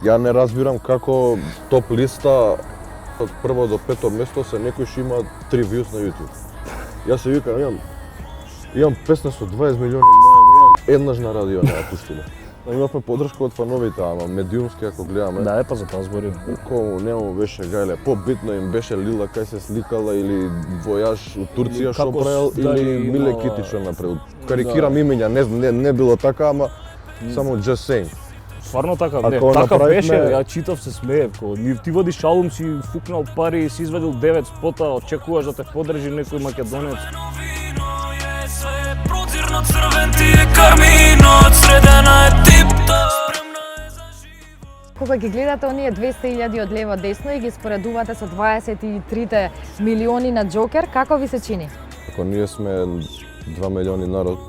Ја не разбирам како топ листа од прво до пето место се некој што има 3 views на YouTube. Јас се викам, имам песна со 20 милиони, имам еднаш на радио не ја пуштиле. Имавме поддршка од фановите, ама медиумски ако гледаме. Да, па за тоа зборим. Кому нему беше гајле, побитно им беше Лила кај се сликала или војаж у Турција што правил или Миле Кити што направил. Карикирам имиња, не било така, ама само just saying. Стварно така, не, така беше, ја читав се смеев, ти водиш албум, си фукнал пари, си извадил 9 спота, очекуваш да те поддржи некој македонец. Кога ги гледате оние 200.000 од лево десно и ги споредувате со 23 милиони на Джокер, како ви се чини? Ако ние сме 2 милиони народ,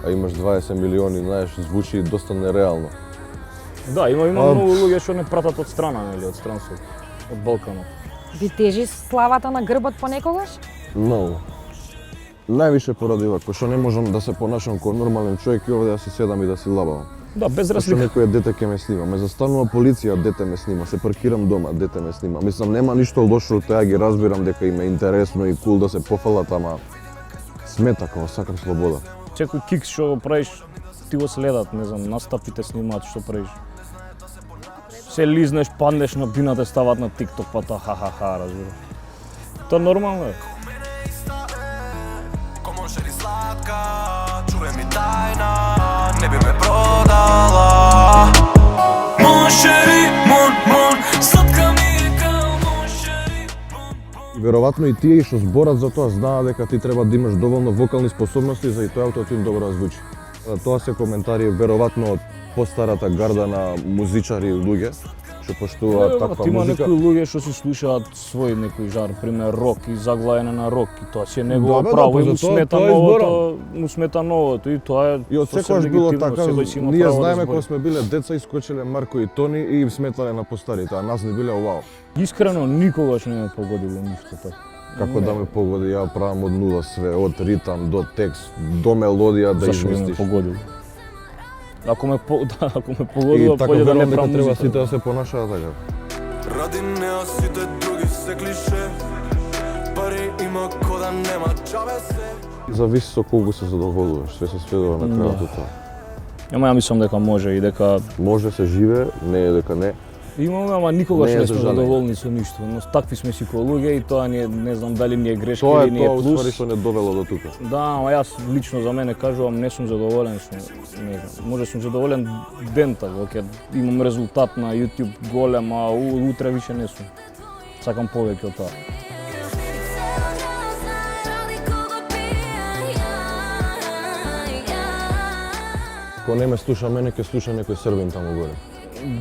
а имаш 20 милиони, знаеш, звучи доста нереално. Да, има многу луѓе што не пратат од страна, нели, од странството, од Балканот. Ви тежи славата на грбот понекогаш? Многу. Највише поради ова, што не можам да се понашам како нормален човек и овде да си седам и да си лабавам. Да, без Што разлика. некој дете ќе ме снима, ме застанува полиција, дете ме снима, се паркирам дома, дете ме снима. Мислам, нема ништо лошо, тоа ги разбирам дека им е интересно и кул да се пофалат, ама смета кога сакам слобода. Секој кикс што го правиш, ти го следат, не знам, настапите снимаат што правиш. Се лизнеш, паднеш на бината, стават на TikTok, па тоа ха-ха-ха, разбираш. Тоа нормално е. Чуве ми тајна, не би ме продала. Моншери, мон, сладка ми е као моншери, Веројатно и тие што зборат за тоа знаат дека ти треба да имаш доволно вокални способности за и тоа аутотюн добро да звучи. Тоа се коментари веројатно од постарата гарда на музичари и луѓе што поштуваат таква Има музика. некои луѓе што си слушаат свој некој жар, пример рок и заглавена на рок и тоа си е негово Да, право па и за му тоа- смета тоа новото, му смета новото и тоа е. И од сосем секогаш било легитимно, така, секој си има ние право да знаеме збори. кога сме биле деца искочиле Марко и Тони и им сметале на постарите, а нас не биле вау. Искрено никогаш не ме погодило ништо така. Како да ме погоди, ја правам од нула све, од ритам до текст, до мелодија да Зашо би ме измислиш. погодило? Ако ме И погодило, така поќе да не верувам дека правам треба музика. сите да се понашаат така. ради неа сите други се клише. Пари има кода нема чабе се. Зависи со колку се задоволуваш, све се сведува на крајот од тоа. Ама ја мислам дека може и дека Може се живее, не е дека не. имаме, ама никогаш Не е не за сме жалење. задоволни со ништо. Но такви сме си кој луѓе и тоа ни е, не знам дали ни е грешка Тоа е или ни е тоа уствари плюс. што не довело до тука. Да, ама јас лично за мене кажувам не сум задоволен со, не знам, може сум задоволен дента, кога имам резултат на YouTube голем, а утре више не сум. Сакам повеќе од тоа. Кога не ме слуша мене, ќе слуша некој србин таму горе.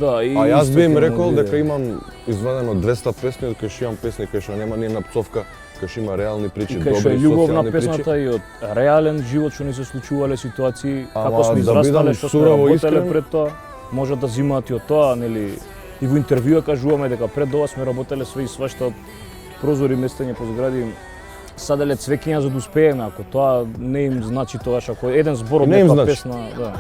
Да, и А јас исто би им ќе му рекол биде. дека имам извадено 200 песни, кај што имам песни кај што нема ни една пцовка, кај што има реални причи, И кај што е добри љубовна социјални причи. песната и од реален живот што ни се случувале ситуации, Ама како сме да израстале, бидам што сме сурово работеле искрен- пред тоа, може да зимаат и од тоа, нели. И во интервјуа кажуваме дека пред ова сме работеле све и свашта од прозори, местење по згради, саделе цвеќиња за да успееме, ако тоа не им значи тогаш, ако еден збор од Не им некоја значи. песна, да.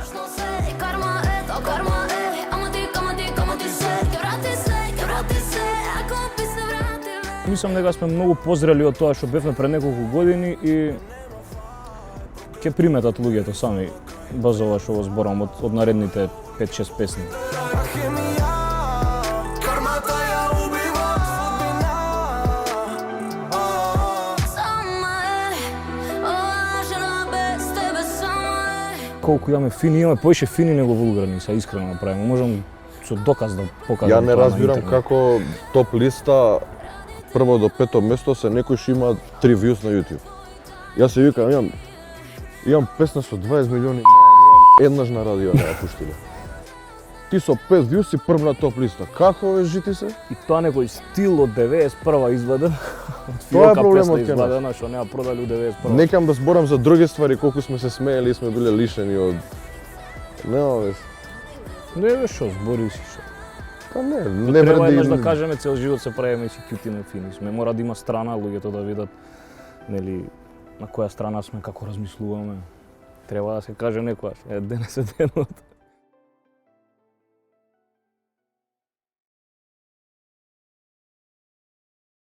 Мислам дека сме многу позрели од тоа што бевме пред неколку години и ќе приметат луѓето сами баш ова што го зборам од наредните 5-6 песни. Хемија, кармата ја убива Колку имаме повеќе фини него вулгарни, се искрено да правиме. Можам со доказ да покажам. Ја не тоа на разбирам интернет. како топ листа прво до пето место се некој што има 3 views на YouTube. Јас се викам, имам песна со 20 милиони, еднаш на радио не ја пуштиле. Ти со 5 views си прв на топ листа. Како е жити се? И тоа некој стил од 91-а изваден. Од Тоа е фиока проблемот песна кај нас. извадена што неа продали у 91-а. Некам да зборам за други ствари, колку сме се смеели и сме биле лишени од... Нема вез. Не бе што, збори си што. Па не Треба вреди... еднаш да кажеме цел живот се правиме и си кјутиме фини сме. Мора да има страна, луѓето да видат, нели, на која страна сме, како размислуваме. Треба да се каже некојаш. Денес е денот.